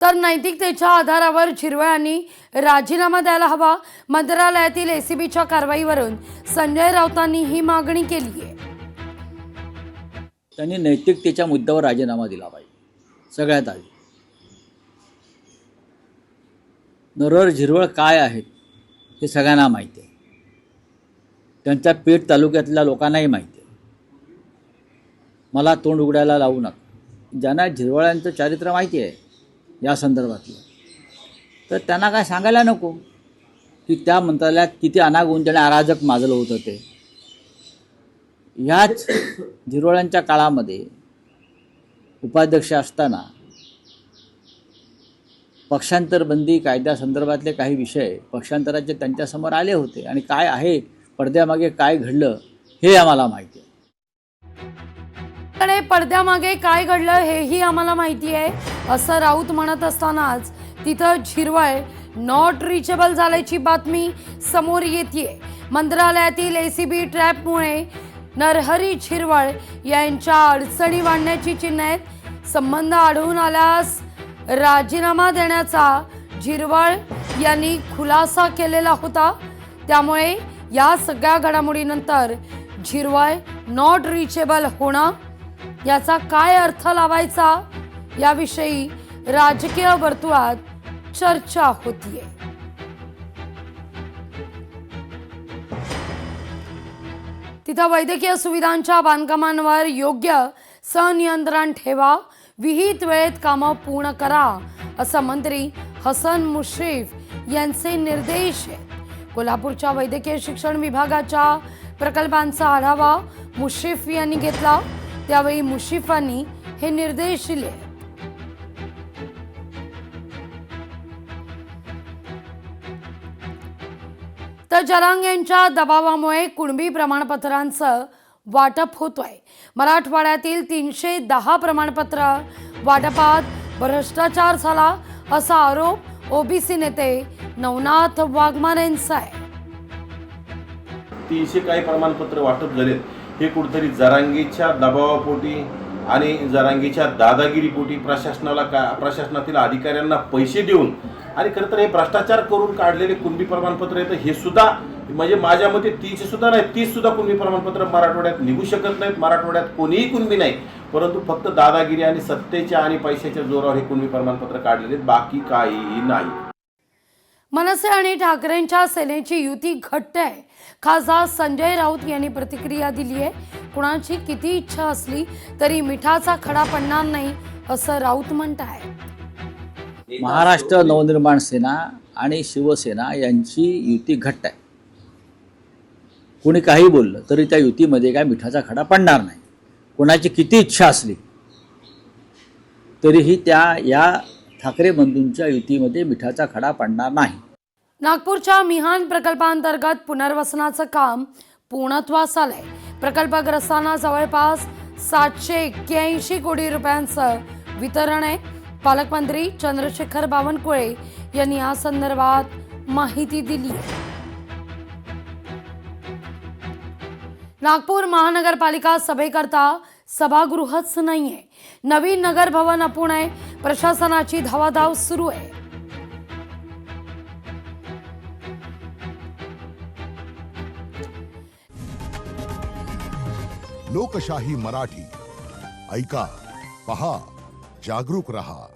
तर नैतिकतेच्या आधारावर झिरवळ यांनी राजीनामा द्यायला हवा। मंत्रालयातील एसीबीच्या कारवाईवरून संजय राऊतांनी ही मागणी केली आहे। त्यांनी नैतिकतेच्या मुद्द्यावर राजीनामा दिला पाहिजे। सगळ्यात आधी नरहर झिरवळ काय आहेत हे सगळ्यांना माहिती आहे, त्यांच्या पेठ तालुक्यातल्या लोकांनाही माहिती आहे। मला तोंड उघडायला लावू नका। ज्यांना झिरवळांचं चारित्र्य माहिती आहे या संदर्भातलं, तर त्यांना काय सांगायला नको की त्या मंत्रालयात किती अनागोंदीने अराजक माजलं होतं ते। ह्याच झिरवळांच्या काळामध्ये उपाध्यक्ष असताना पक्षांतर बंदी कायद्यासंदर्भातले काही विषय पक्षांतराचे त्यांच्यासमोर आले होते आणि काय आहे पडद्यामागे काय घडलं हे आम्हाला माहिती आहे। पडद्यामागे काय घडलं हेही आम्हाला माहिती आहे असं राऊत म्हणत असतानाच तिथं झिरवळ नॉट रिचेबल झाल्याची बातमी समोर येते। मंत्रालयातील एसीबी ट्रॅपमुळे नरहरी झिरवळ यांच्या अडचणी वाढण्याची चिन्ह आहेत। संबंध आढळून आल्यास राजीनामा देण्याचा झिरवळ यांनी खुलासा केलेला होता। त्यामुळे या सगळ्या घडामोडीनंतर झिरवळ नॉट रिचेबल होणं याचा काय अर्थ लावायचा याविषयी राजकीय वर्तुळात चर्चा होतीये। तिथं वैद्यकीय सुविधांच्या बांधकामांवर योग्य संनियंत्रण ठेवा, विहित वेळेत कामं पूर्ण करा असं मंत्री हसन मुश्रीफ यांचे निर्देश आहेत। कोल्हापूरच्या वैद्यकीय शिक्षण विभागाच्या प्रकल्पांचा आढावा मुश्रीफ यांनी घेतला, त्यावेळी मुश्रीफांनी हे निर्देश दिले। तर जरांगे यांच्या दबावामुळे कुणबी प्रमाणपत्रांचं वाटप होतोय। मराठवाड्यातील 310 प्रमाणपत्र वाटपात भ्रष्टाचार झाला असा आरोप ओबीसी नेते नवनाथ वाघमारे यांचा आहे। 300 काही प्रमाणपत्र वाटप झालेत हे कुठेतरी जरांगीच्या दबावापोटी आणि जरांगीच्या दादागिरीपोटी प्रशासनातील अधिकाऱ्यांना पैसे देऊन आणि खरं तर हे भ्रष्टाचार करून काढलेले कुणबी प्रमाणपत्र आहेत। हे सुद्धा म्हणजे माझ्या मते 300 सुद्धा नाही, 30 सुद्धा कुणबी प्रमाणपत्र मराठवाड्यात निघू शकत नाहीत। मराठवाड्यात कोणीही कुणबी नाही, परंतु फक्त दादागिरी आणि सत्तेच्या आणि पैशाच्या जोरावर हे कुणबी प्रमाणपत्र काढलेले, बाकी काहीही नाही। मनसे आणि ठाकरेंच्या सेनेची युती घट्ट आहे। खासदार संजय राऊत यांनी प्रतिक्रिया दिली आहे। कुणाची किती इच्छा असली तरी मिठाचा खडा पडणार नाही असं राऊत म्हणतायत। महाराष्ट्र नवनिर्माण सेना आणि शिवसेना यांची युती घट्ट आहे। कोणी काही बोललं तरी त्या युतीमध्ये काय मिठाचा खडा पडणार नाही। कोणाची किती इच्छा असली तरीही या ठाकरे बंधूंच्या युतीमध्ये मिठाचा खडा पडणार नाही। नागपूरच्या मिहान प्रकल्पांतर्गत पुनर्वसनाचं काम पूर्णत्वास आलंय। प्रकल्पग्रस्तांना जवळपास 781 कोटी रुपयांचं वितरण आहे। पालकमंत्री चंद्रशेखर बावनकुळे यांनी या संदर्भात माहिती दिली आहे। नागपूर महानगरपालिका सभेकरता सभागृहच नाहीये। नवीन नगर भवन अपूर्ण आहे। प्रशासनाची धावाधाव सुरू आहे। लोकशाही मराठी ऐका, पहा, जागरूक रहा।